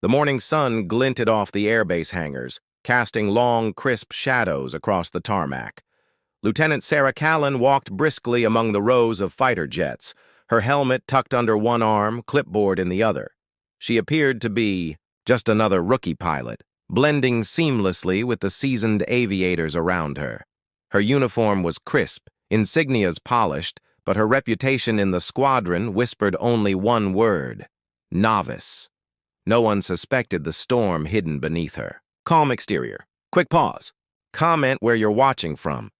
The morning sun glinted off the airbase hangars, casting long, crisp shadows across the tarmac. Lieutenant Sarah Callan walked briskly among the rows of fighter jets, her helmet tucked under one arm, clipboard in the other. She appeared to be just another rookie pilot, blending seamlessly with the seasoned aviators around her. Her uniform was crisp, insignias polished, but her reputation in the squadron whispered only one word: novice. No one suspected the storm hidden beneath her. Calm exterior. Quick pause. Comment where you're watching from.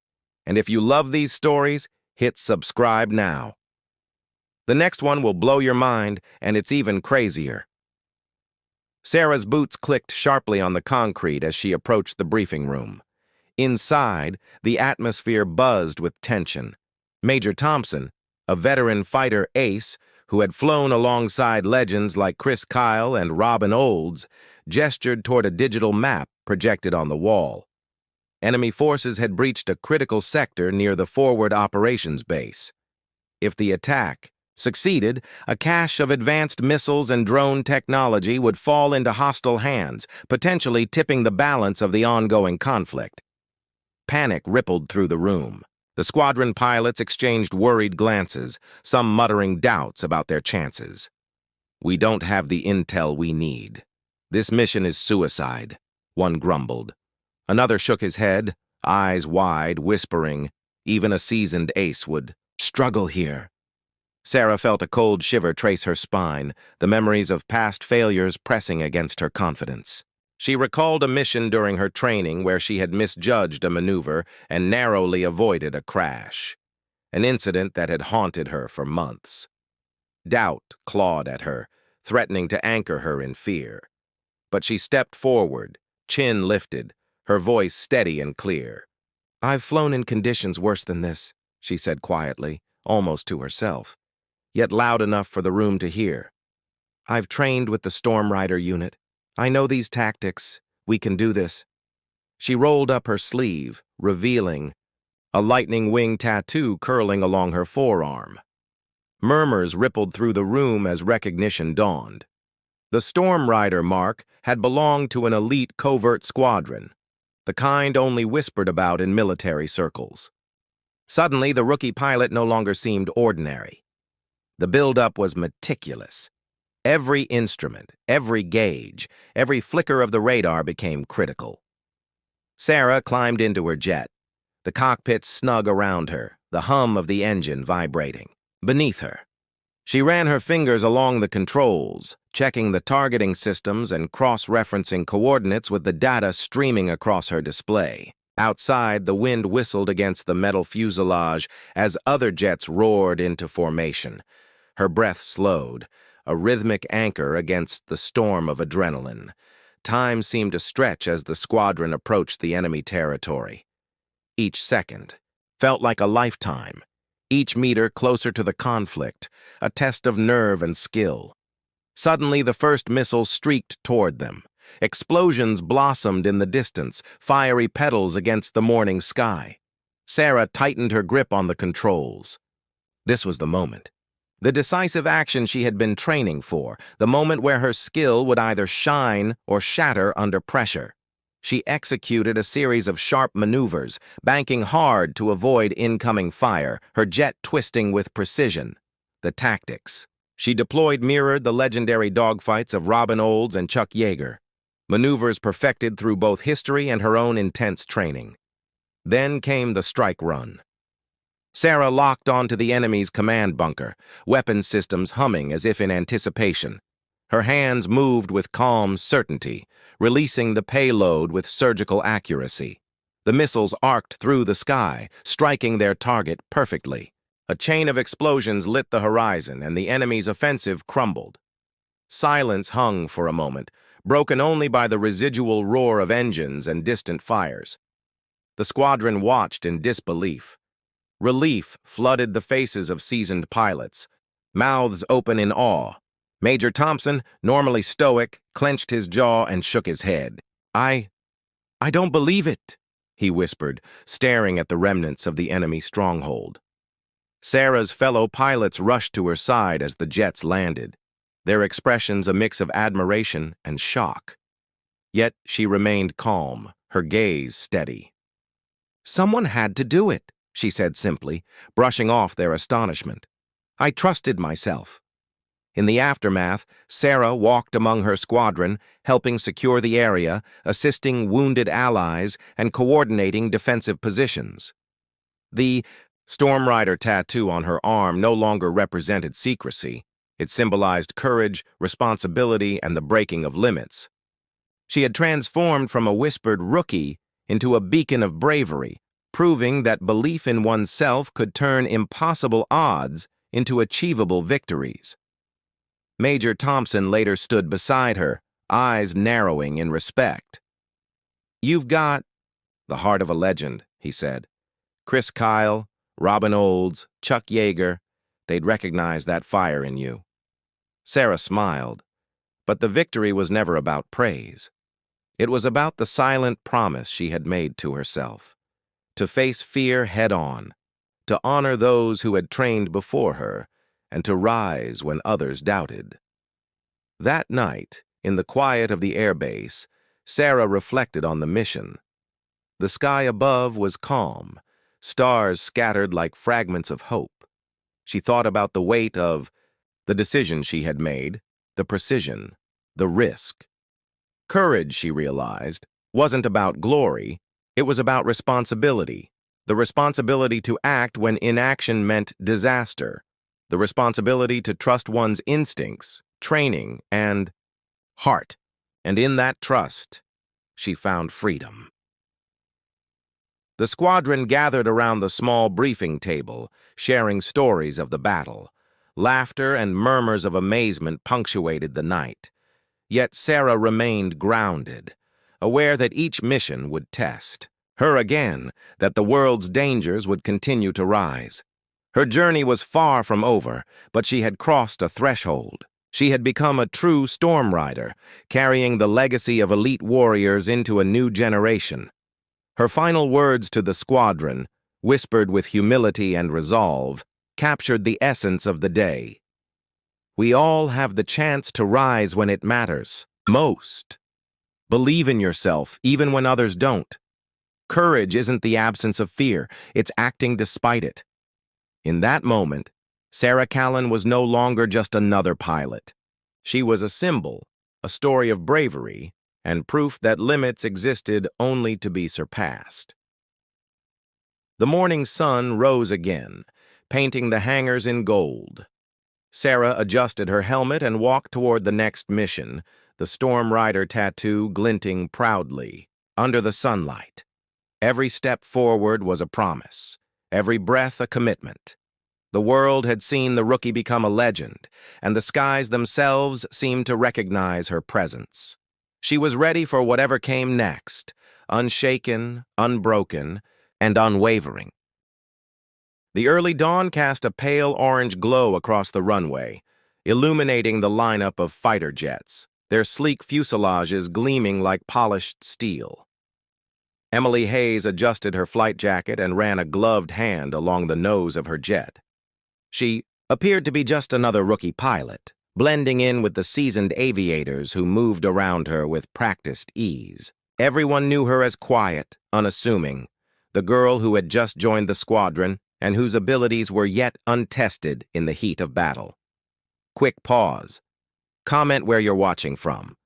And if you love these stories, hit subscribe now. The next one will blow your mind, and it's even crazier. Sarah's boots clicked sharply on the concrete as she approached the briefing room. Inside, the atmosphere buzzed with tension. Major Thompson, a veteran fighter ace who had flown alongside legends like Chris Kyle and Robin Olds, gestured toward a digital map projected on the wall. Enemy forces had breached a critical sector near the forward operations base. If the attack succeeded, a cache of advanced missiles and drone technology would fall into hostile hands, potentially tipping the balance of the ongoing conflict. Panic rippled through the room. The squadron pilots exchanged worried glances, some muttering doubts about their chances. "We don't have the intel we need. This mission is suicide," one grumbled. Another shook his head, eyes wide, whispering, "Even a seasoned ace would struggle here." Sarah felt a cold shiver trace her spine, the memories of past failures pressing against her confidence. She recalled a mission during her training where she had misjudged a maneuver and narrowly avoided a crash, an incident that had haunted her for months. Doubt clawed at her, threatening to anchor her in fear. But she stepped forward, chin lifted, her voice steady and clear. "I've flown in conditions worse than this," she said quietly, almost to herself, yet loud enough for the room to hear. "I've trained with the Storm Rider unit. I know these tactics. We can do this." She rolled up her sleeve, revealing a lightning wing tattoo curling along her forearm. Murmurs rippled through the room as recognition dawned. The Storm Rider mark had belonged to an elite covert squadron, the kind only whispered about in military circles. Suddenly, the rookie pilot no longer seemed ordinary. The buildup was meticulous. Every instrument, every gauge, every flicker of the radar became critical. Sarah climbed into her jet, the cockpit snug around her, the hum of the engine vibrating. Beneath her, she ran her fingers along the controls, checking the targeting systems and cross-referencing coordinates with the data streaming across her display. Outside, the wind whistled against the metal fuselage as other jets roared into formation. Her breath slowed, a rhythmic anchor against the storm of adrenaline. Time seemed to stretch as the squadron approached the enemy territory. Each second felt like a lifetime, each meter closer to the conflict, a test of nerve and skill. Suddenly, the first missile streaked toward them. Explosions blossomed in the distance, fiery petals against the morning sky. Sarah tightened her grip on the controls. This was the moment. The decisive action she had been training for, the moment where her skill would either shine or shatter under pressure. She executed a series of sharp maneuvers, banking hard to avoid incoming fire, her jet twisting with precision. The tactics she deployed mirrored the legendary dogfights of Robin Olds and Chuck Yeager, maneuvers perfected through both history and her own intense training. Then came the strike run. Sarah locked onto the enemy's command bunker, weapon systems humming as if in anticipation. Her hands moved with calm certainty, releasing the payload with surgical accuracy. The missiles arced through the sky, striking their target perfectly. A chain of explosions lit the horizon, and the enemy's offensive crumbled. Silence hung for a moment, broken only by the residual roar of engines and distant fires. The squadron watched in disbelief. Relief flooded the faces of seasoned pilots, mouths open in awe. Major Thompson, normally stoic, clenched his jaw and shook his head. I don't believe it," he whispered, staring at the remnants of the enemy stronghold. Sarah's fellow pilots rushed to her side as the jets landed. their expressions a mix of admiration and shock. Yet she remained calm, her gaze steady. "Someone had to do it," she said simply, brushing off their astonishment. "I trusted myself." In the aftermath, Sarah walked among her squadron, helping secure the area, assisting wounded allies, and coordinating defensive positions. The Storm Rider tattoo on her arm no longer represented secrecy. It symbolized courage, responsibility, and the breaking of limits. She had transformed from a whispered rookie into a beacon of bravery, proving that belief in oneself could turn impossible odds into achievable victories. Major Thompson later stood beside her, eyes narrowing in respect. "You've got the heart of a legend," he said. "Chris Kyle, Robin Olds, Chuck Yeager, they'd recognize that fire in you." Sarah smiled, but the victory was never about praise. It was about the silent promise she had made to herself, to face fear head-on, to honor those who had trained before her, and to rise when others doubted. That night, in the quiet of the airbase, Sarah reflected on the mission. The sky above was calm, stars scattered like fragments of hope. She thought about the weight of the decision she had made, the precision, the risk. Courage, she realized, wasn't about glory, it was about responsibility. The responsibility to act when inaction meant disaster. The responsibility to trust one's instincts, training, and heart. And in that trust, she found freedom. The squadron gathered around the small briefing table, sharing stories of the battle. Laughter and murmurs of amazement punctuated the night. Yet Sarah remained grounded, aware that each mission would test her again, that the world's dangers would continue to rise. Her journey was far from over, but she had crossed a threshold. She had become a true storm rider, carrying the legacy of elite warriors into a new generation. Her final words to the squadron, whispered with humility and resolve, captured the essence of the day. We all have the chance to rise when it matters most. Believe in yourself, even when others don't. Courage isn't the absence of fear, it's acting despite it. In that moment, Sarah Callan was no longer just another pilot. She was a symbol, a story of bravery, and proof that limits existed only to be surpassed. The morning sun rose again, painting the hangars in gold. Sarah adjusted her helmet and walked toward the next mission, the Storm Rider tattoo glinting proudly under the sunlight. Every step forward was a promise, every breath a commitment. The world had seen the rookie become a legend, and the skies themselves seemed to recognize her presence. She was ready for whatever came next, unshaken, unbroken, and unwavering. The early dawn cast a pale orange glow across the runway, illuminating the lineup of fighter jets, their sleek fuselages gleaming like polished steel. Emily Hayes adjusted her flight jacket and ran a gloved hand along the nose of her jet. She appeared to be just another rookie pilot, blending in with the seasoned aviators who moved around her with practiced ease. Everyone knew her as quiet, unassuming, the girl who had just joined the squadron and whose abilities were yet untested in the heat of battle. Quick pause. Comment where you're watching from.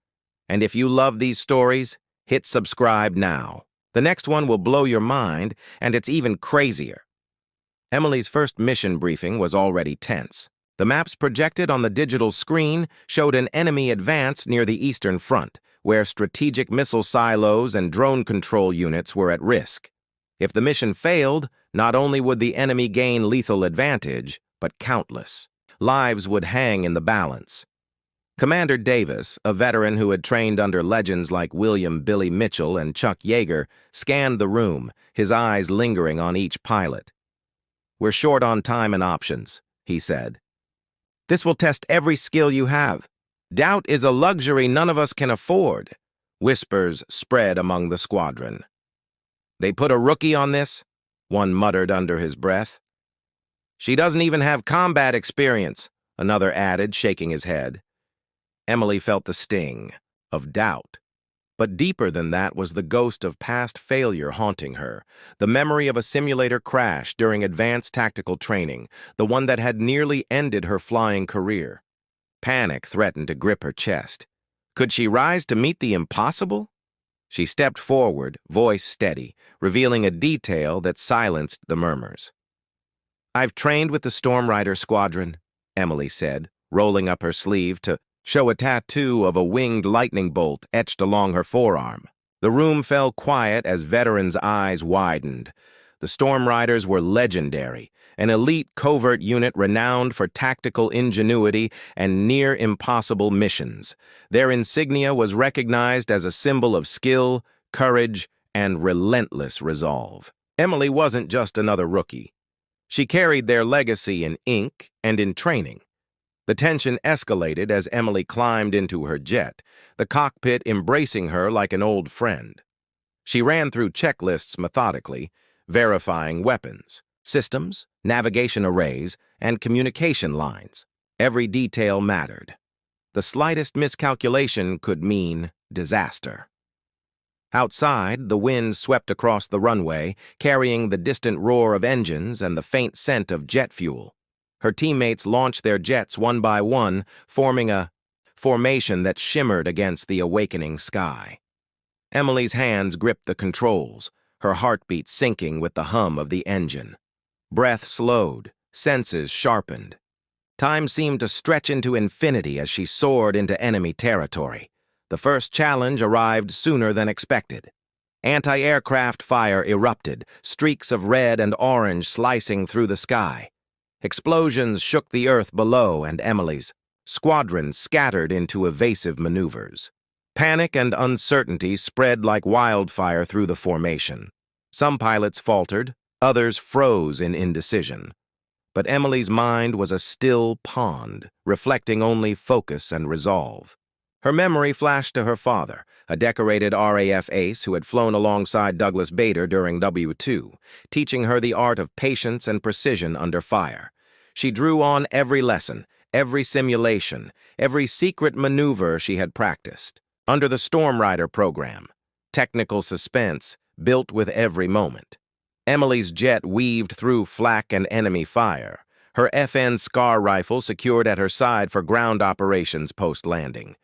And if you love these stories, hit subscribe now. The next one will blow your mind, and it's even crazier. Emily's first mission briefing was already tense. The maps projected on the digital screen showed an enemy advance near the Eastern Front, where strategic missile silos and drone control units were at risk. If the mission failed, not only would the enemy gain lethal advantage, but countless lives would hang in the balance. Commander Davis, a veteran who had trained under legends like William Billy Mitchell and Chuck Yeager, scanned the room, his eyes lingering on each pilot. "We're short on time and options," he said. "This will test every skill you have. Doubt is a luxury none of us can afford." Whispers spread among the squadron. "They put a rookie on this?" one muttered under his breath. "She doesn't even have combat experience," another added, shaking his head. Emily felt the sting of doubt. But deeper than that was the ghost of past failure haunting her, the memory of a simulator crash during advanced tactical training, the one that had nearly ended her flying career. Panic threatened to grip her chest. Could she rise to meet the impossible? She stepped forward, voice steady, revealing a detail that silenced the murmurs. "I've trained with the Storm Rider Squadron," Emily said, rolling up her sleeve to show a tattoo of a winged lightning bolt etched along her forearm. The room fell quiet as veterans' eyes widened. The Storm Riders were legendary, an elite covert unit renowned for tactical ingenuity and near-impossible missions. Their insignia was recognized as a symbol of skill, courage, and relentless resolve. Emily wasn't just another rookie. She carried their legacy in ink and in training. The tension escalated as Emily climbed into her jet, the cockpit embracing her like an old friend. She ran through checklists methodically, verifying weapons, systems, navigation arrays, and communication lines. Every detail mattered. The slightest miscalculation could mean disaster. Outside, the wind swept across the runway, carrying the distant roar of engines and the faint scent of jet fuel. Her teammates launched their jets one by one, forming a formation that shimmered against the awakening sky. Emily's hands gripped the controls, her heartbeat syncing with the hum of the engine. Breath slowed, senses sharpened. Time seemed to stretch into infinity as she soared into enemy territory. The first challenge arrived sooner than expected. Anti-aircraft fire erupted, streaks of red and orange slicing through the sky. Explosions shook the earth below, and Emily's squadron scattered into evasive maneuvers. Panic and uncertainty spread like wildfire through the formation. Some pilots faltered, others froze in indecision. But Emily's mind was a still pond, reflecting only focus and resolve. Her memory flashed to her father, a decorated RAF ace who had flown alongside Douglas Bader during W2, teaching her the art of patience and precision under fire. She drew on every lesson, every simulation, every secret maneuver she had practiced. Under the Storm Rider program, technical suspense built with every moment. Emily's jet weaved through flak and enemy fire, her FN Scar rifle secured at her side for ground operations post-landing.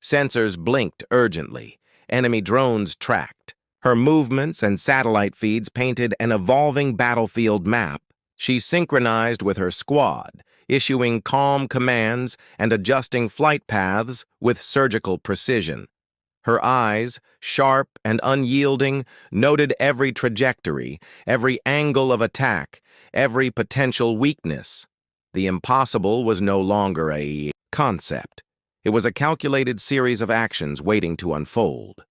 Sensors blinked urgently, enemy drones tracked. Her movements and satellite feeds painted an evolving battlefield map. She synchronized with her squad, issuing calm commands and adjusting flight paths with surgical precision. Her eyes, sharp and unyielding, noted every trajectory, every angle of attack, every potential weakness. The impossible was no longer a concept. It was a calculated series of actions waiting to unfold.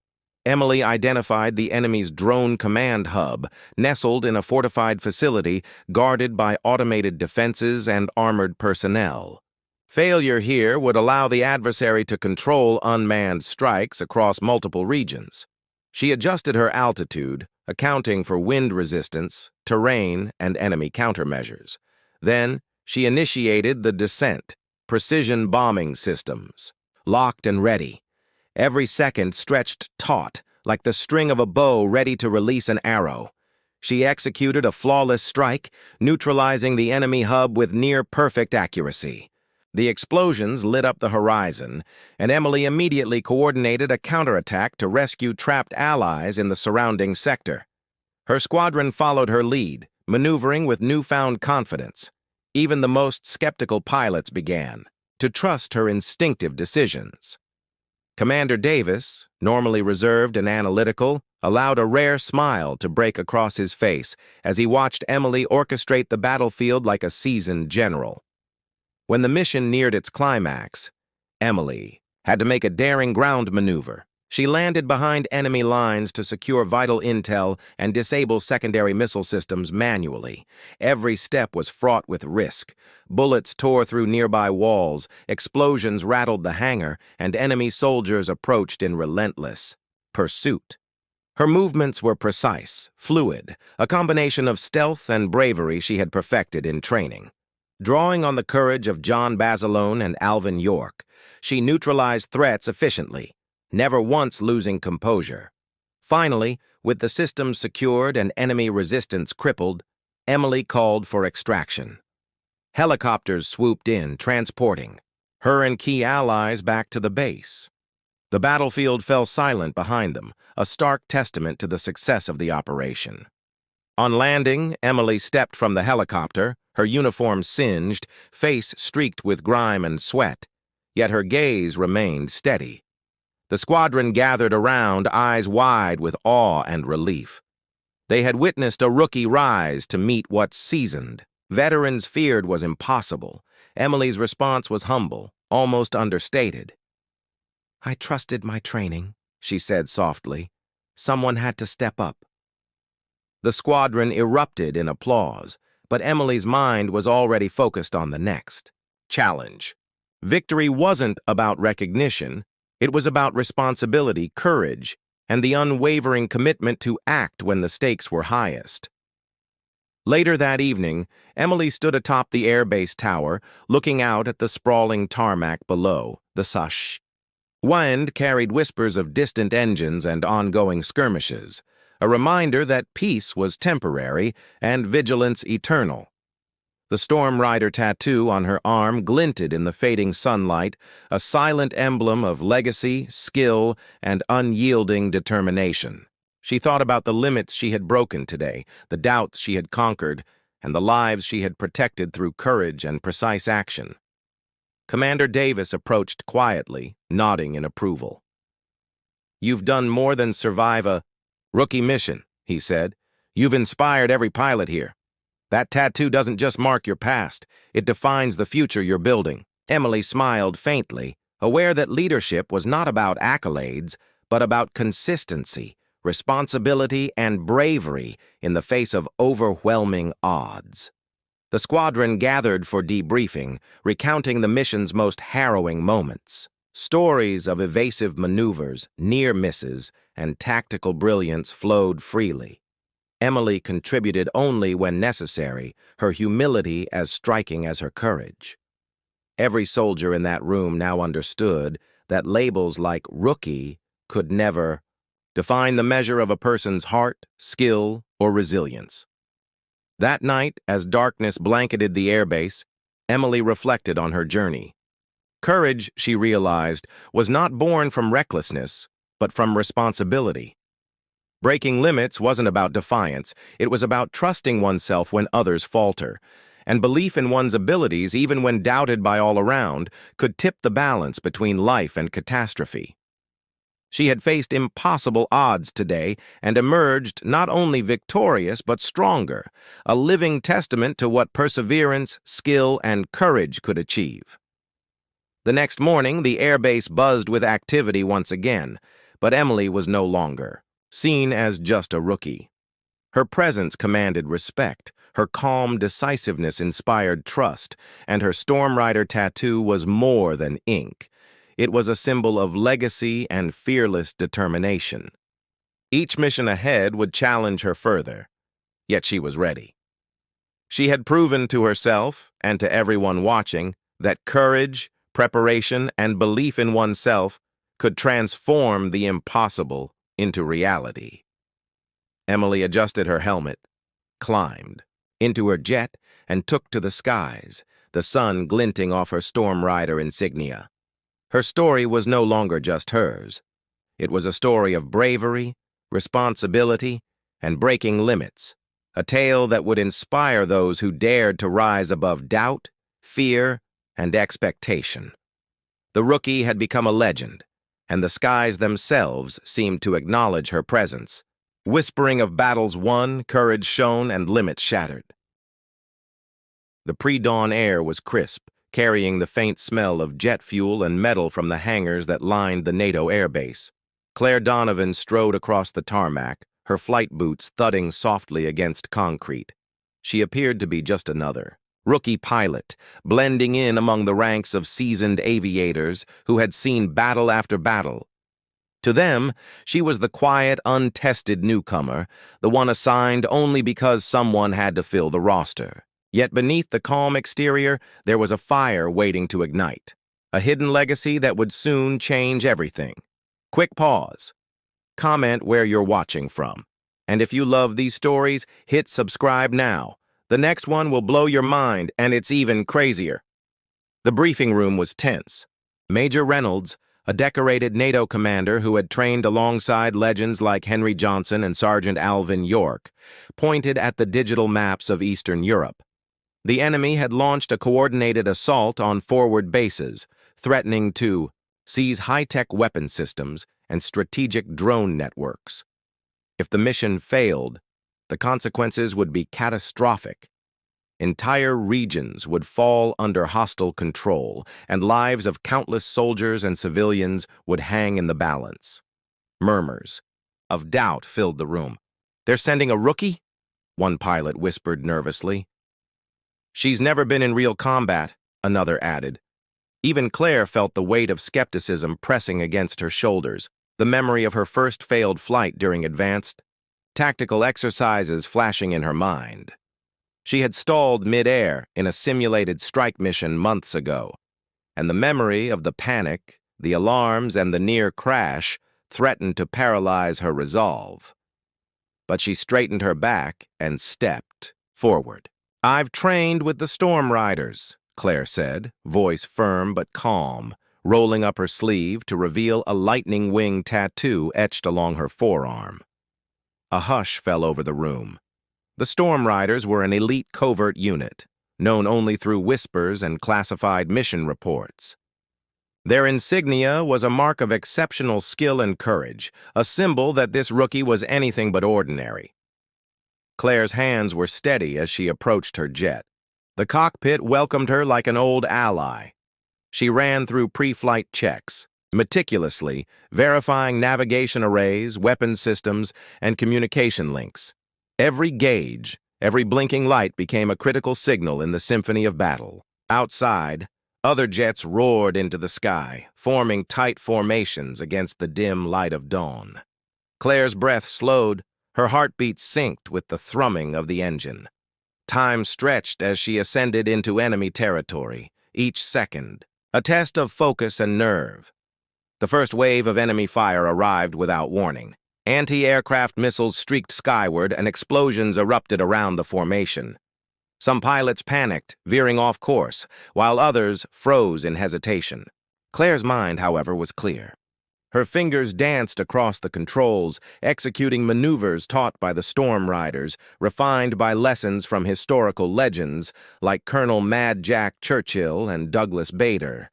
Emily identified the enemy's drone command hub, nestled in a fortified facility guarded by automated defenses and armored personnel. Failure here would allow the adversary to control unmanned strikes across multiple regions. She adjusted her altitude, accounting for wind resistance, terrain, and enemy countermeasures. Then, she initiated the descent, precision bombing systems, locked and ready. Every second stretched taut, like the string of a bow ready to release an arrow. She executed a flawless strike, neutralizing the enemy hub with near-perfect accuracy. The explosions lit up the horizon, and Emily immediately coordinated a counterattack to rescue trapped allies in the surrounding sector. Her squadron followed her lead, maneuvering with newfound confidence. Even the most skeptical pilots began to trust her instinctive decisions. Commander Davis, normally reserved and analytical, allowed a rare smile to break across his face as he watched Emily orchestrate the battlefield like a seasoned general. When the mission neared its climax, Emily had to make a daring ground maneuver. She landed behind enemy lines to secure vital intel and disable secondary missile systems manually. Every step was fraught with risk. Bullets tore through nearby walls, explosions rattled the hangar, and enemy soldiers approached in relentless pursuit. Her movements were precise, fluid, a combination of stealth and bravery she had perfected in training. Drawing on the courage of John Basilone and Alvin York, she neutralized threats efficiently, never once losing composure. Finally, with the systems secured and enemy resistance crippled, Emily called for extraction. Helicopters swooped in, transporting her and key allies back to the base. The battlefield fell silent behind them, a stark testament to the success of the operation. On landing, Emily stepped from the helicopter, her uniform singed, face streaked with grime and sweat, yet her gaze remained steady. The squadron gathered around, eyes wide with awe and relief. They had witnessed a rookie rise to meet what seasoned veterans feared was impossible. Emily's response was humble, almost understated. "I trusted my training," she said softly. "Someone had to step up." The squadron erupted in applause, but Emily's mind was already focused on the next challenge. Victory wasn't about recognition. It was about responsibility, courage, and the unwavering commitment to act when the stakes were highest. Later that evening, Emily stood atop the airbase tower, looking out at the sprawling tarmac below, the SUSH. Wind carried whispers of distant engines and ongoing skirmishes, a reminder that peace was temporary and vigilance eternal. The Storm Rider tattoo on her arm glinted in the fading sunlight, a silent emblem of legacy, skill, and unyielding determination. She thought about the limits she had broken today, the doubts she had conquered, and the lives she had protected through courage and precise action. Commander Davis approached quietly, nodding in approval. "You've done more than survive a rookie mission," he said. "You've inspired every pilot here. That tattoo doesn't just mark your past, it defines the future you're building." Emily smiled faintly, aware that leadership was not about accolades, but about consistency, responsibility, and bravery in the face of overwhelming odds. The squadron gathered for debriefing, recounting the mission's most harrowing moments. Stories of evasive maneuvers, near misses, and tactical brilliance flowed freely. Emily contributed only when necessary, her humility as striking as her courage. Every soldier in that room now understood that labels like rookie could never define the measure of a person's heart, skill, or resilience. That night, as darkness blanketed the airbase, Emily reflected on her journey. Courage, she realized, was not born from recklessness, but from responsibility. Breaking limits wasn't about defiance, it was about trusting oneself when others falter, and belief in one's abilities, even when doubted by all around, could tip the balance between life and catastrophe. She had faced impossible odds today and emerged not only victorious but stronger, a living testament to what perseverance, skill, and courage could achieve. The next morning, the airbase buzzed with activity once again, but Emily was no longer seen as just a rookie. Her presence commanded respect, her calm decisiveness inspired trust, and her Storm Rider tattoo was more than ink. It was a symbol of legacy and fearless determination. Each mission ahead would challenge her further, yet she was ready. She had proven to herself, and to everyone watching, that courage, preparation, and belief in oneself could transform the impossible into reality. Emily adjusted her helmet, climbed into her jet, and took to the skies, the sun glinting off her Storm Rider insignia. Her story was no longer just hers. It was a story of bravery, responsibility, and breaking limits, a tale that would inspire those who dared to rise above doubt, fear, and expectation. The rookie had become a legend, and the skies themselves seemed to acknowledge her presence, whispering of battles won, courage shown, and limits shattered. The pre-dawn air was crisp, carrying the faint smell of jet fuel and metal from the hangars that lined the NATO airbase. Claire Donovan strode across the tarmac, her flight boots thudding softly against concrete. She appeared to be just another rookie pilot, blending in among the ranks of seasoned aviators who had seen battle after battle. To them, she was the quiet, untested newcomer, the one assigned only because someone had to fill the roster. Yet beneath the calm exterior, there was a fire waiting to ignite, a hidden legacy that would soon change everything. Quick pause. Comment where you're watching from. And if you love these stories, hit subscribe now. The next one will blow your mind, and it's even crazier. The briefing room was tense. Major Reynolds, a decorated NATO commander who had trained alongside legends like Henry Johnson and Sergeant Alvin York, pointed at the digital maps of Eastern Europe. The enemy had launched a coordinated assault on forward bases, threatening to seize high-tech weapon systems and strategic drone networks. If the mission failed, the consequences would be catastrophic. Entire regions would fall under hostile control, and lives of countless soldiers and civilians would hang in the balance. Murmurs of doubt filled the room. "They're sending a rookie?" one pilot whispered nervously. "She's never been in real combat," another added. Even Claire felt the weight of skepticism pressing against her shoulders, the memory of her first failed flight during advanced tactical exercises flashing in her mind. She had stalled mid-air in a simulated strike mission months ago, and the memory of the panic, the alarms, and the near crash threatened to paralyze her resolve. But she straightened her back and stepped forward. "I've trained with the Storm Riders," Claire said, voice firm but calm, rolling up her sleeve to reveal a lightning wing tattoo etched along her forearm. A hush fell over the room. The Storm Riders were an elite covert unit, known only through whispers and classified mission reports. Their insignia was a mark of exceptional skill and courage, a symbol that this rookie was anything but ordinary. Claire's hands were steady as she approached her jet. The cockpit welcomed her like an old ally. She ran through pre-flight checks, meticulously verifying navigation arrays, weapon systems, and communication links. Every gauge, every blinking light became a critical signal in the symphony of battle. Outside, other jets roared into the sky, forming tight formations against the dim light of dawn. Claire's breath slowed, her heartbeat synced with the thrumming of the engine. Time stretched as she ascended into enemy territory, each second, a test of focus and nerve. The first wave of enemy fire arrived without warning. Anti-aircraft missiles streaked skyward and explosions erupted around the formation. Some pilots panicked, veering off course, while others froze in hesitation. Claire's mind, however, was clear. Her fingers danced across the controls, executing maneuvers taught by the Storm Riders, refined by lessons from historical legends like Colonel Mad Jack Churchill and Douglas Bader.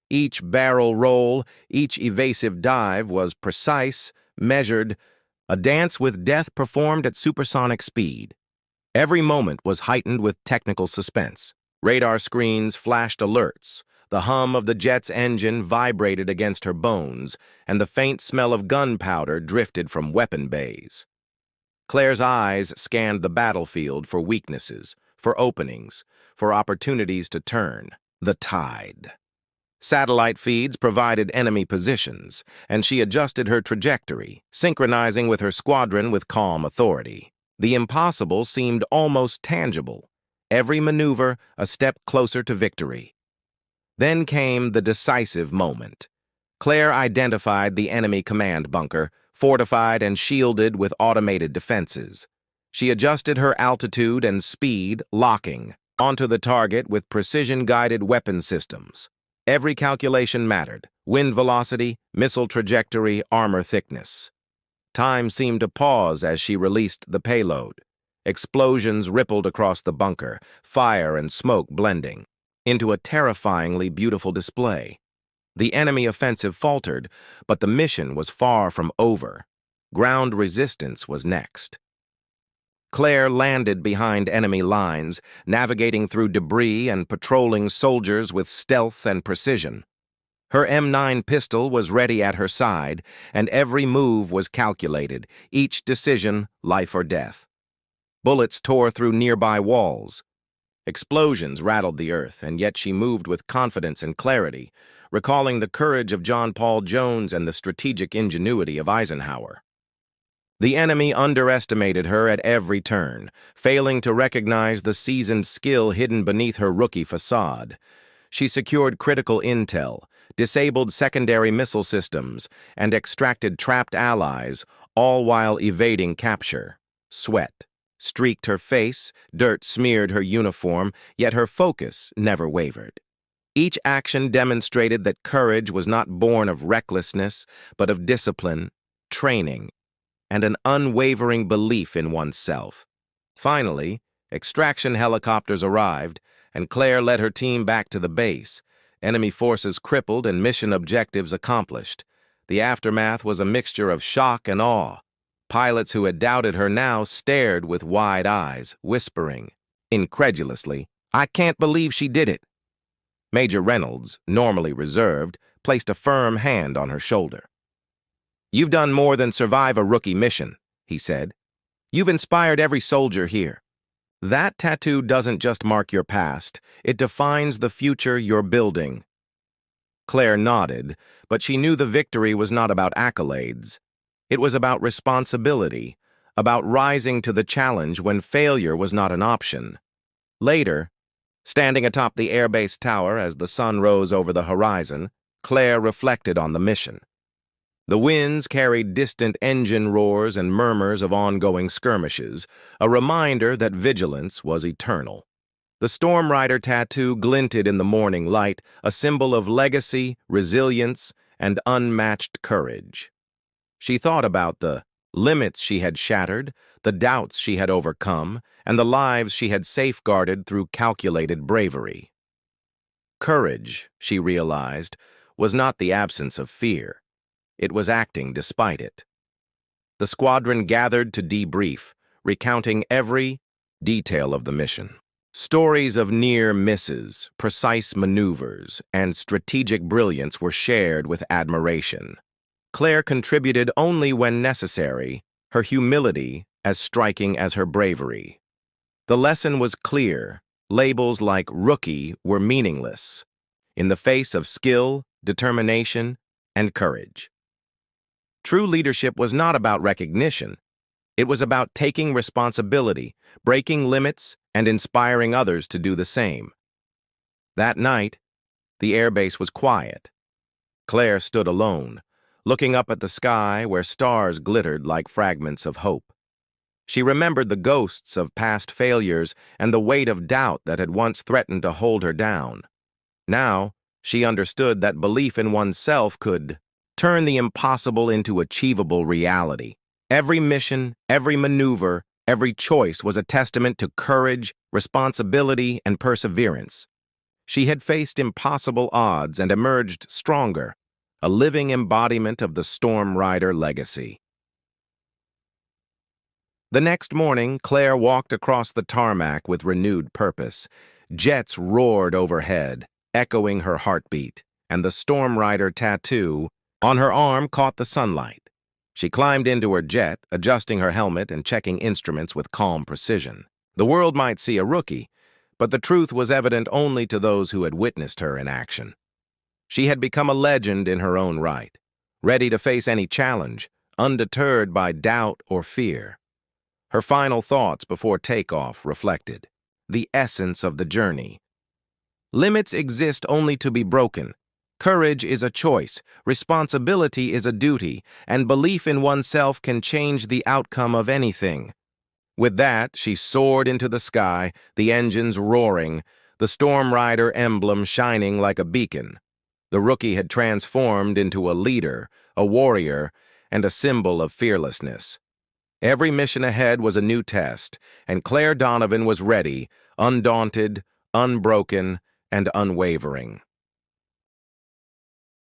Each barrel roll, each evasive dive was precise, measured, a dance with death performed at supersonic speed. Every moment was heightened with technical suspense. Radar screens flashed alerts. The hum of the jet's engine vibrated against her bones, and the faint smell of gunpowder drifted from weapon bays. Claire's eyes scanned the battlefield for weaknesses, for openings, for opportunities to turn. The tide. Satellite feeds provided enemy positions, and she adjusted her trajectory, synchronizing with her squadron with calm authority. The impossible seemed almost tangible. Every maneuver a step closer to victory. Then came the decisive moment. Claire identified the enemy command bunker, fortified and shielded with automated defenses. She adjusted her altitude and speed, locking onto the target with precision-guided weapon systems. Every calculation mattered: wind velocity, missile trajectory, armor thickness. Time seemed to pause as she released the payload. Explosions rippled across the bunker, fire and smoke blending into a terrifyingly beautiful display. The enemy offensive faltered, but the mission was far from over. Ground resistance was next. Claire landed behind enemy lines, navigating through debris and patrolling soldiers with stealth and precision. Her M9 pistol was ready at her side, and every move was calculated, each decision life or death. Bullets tore through nearby walls. Explosions rattled the earth, and yet she moved with confidence and clarity, recalling the courage of John Paul Jones and the strategic ingenuity of Eisenhower. The enemy underestimated her at every turn, failing to recognize the seasoned skill hidden beneath her rookie facade. She secured critical intel, disabled secondary missile systems, and extracted trapped allies, all while evading capture. Sweat streaked her face, dirt smeared her uniform, yet her focus never wavered. Each action demonstrated that courage was not born of recklessness, but of discipline, training, and an unwavering belief in oneself. Finally, extraction helicopters arrived, and Claire led her team back to the base, enemy forces crippled and mission objectives accomplished. The aftermath was a mixture of shock and awe. Pilots who had doubted her now stared with wide eyes, whispering, incredulously, "I can't believe she did it." Major Reynolds, normally reserved, placed a firm hand on her shoulder. "You've done more than survive a rookie mission," he said. "You've inspired every soldier here. That tattoo doesn't just mark your past, it defines the future you're building." Claire nodded, but she knew the victory was not about accolades. It was about responsibility, about rising to the challenge when failure was not an option. Later, standing atop the airbase tower as the sun rose over the horizon, Claire reflected on the mission. The winds carried distant engine roars and murmurs of ongoing skirmishes, a reminder that vigilance was eternal. The Storm Rider tattoo glinted in the morning light, a symbol of legacy, resilience, and unmatched courage. She thought about the limits she had shattered, the doubts she had overcome, and the lives she had safeguarded through calculated bravery. Courage, she realized, was not the absence of fear. It was acting despite it. The squadron gathered to debrief, recounting every detail of the mission. Stories of near misses, precise maneuvers, and strategic brilliance were shared with admiration. Claire contributed only when necessary, her humility as striking as her bravery. The lesson was clear. Labels like rookie were meaningless in the face of skill, determination, and courage. True leadership was not about recognition. It was about taking responsibility, breaking limits, and inspiring others to do the same. That night, the airbase was quiet. Claire stood alone, looking up at the sky where stars glittered like fragments of hope. She remembered the ghosts of past failures and the weight of doubt that had once threatened to hold her down. Now, she understood that belief in oneself could turn the impossible into achievable reality. Every mission, every maneuver, every choice was a testament to courage, responsibility, and perseverance. She had faced impossible odds and emerged stronger, a living embodiment of the Storm Rider legacy. The next morning, Claire walked across the tarmac with renewed purpose. Jets roared overhead, echoing her heartbeat, and the Storm Rider tattoo on her arm caught the sunlight. She climbed into her jet, adjusting her helmet and checking instruments with calm precision. The world might see a rookie, but the truth was evident only to those who had witnessed her in action. She had become a legend in her own right, ready to face any challenge, undeterred by doubt or fear. Her final thoughts before takeoff reflected the essence of the journey. Limits exist only to be broken. Courage is a choice, responsibility is a duty, and belief in oneself can change the outcome of anything. With that, she soared into the sky, the engines roaring, the Storm Rider emblem shining like a beacon. The rookie had transformed into a leader, a warrior, and a symbol of fearlessness. Every mission ahead was a new test, and Claire Donovan was ready, undaunted, unbroken, and unwavering.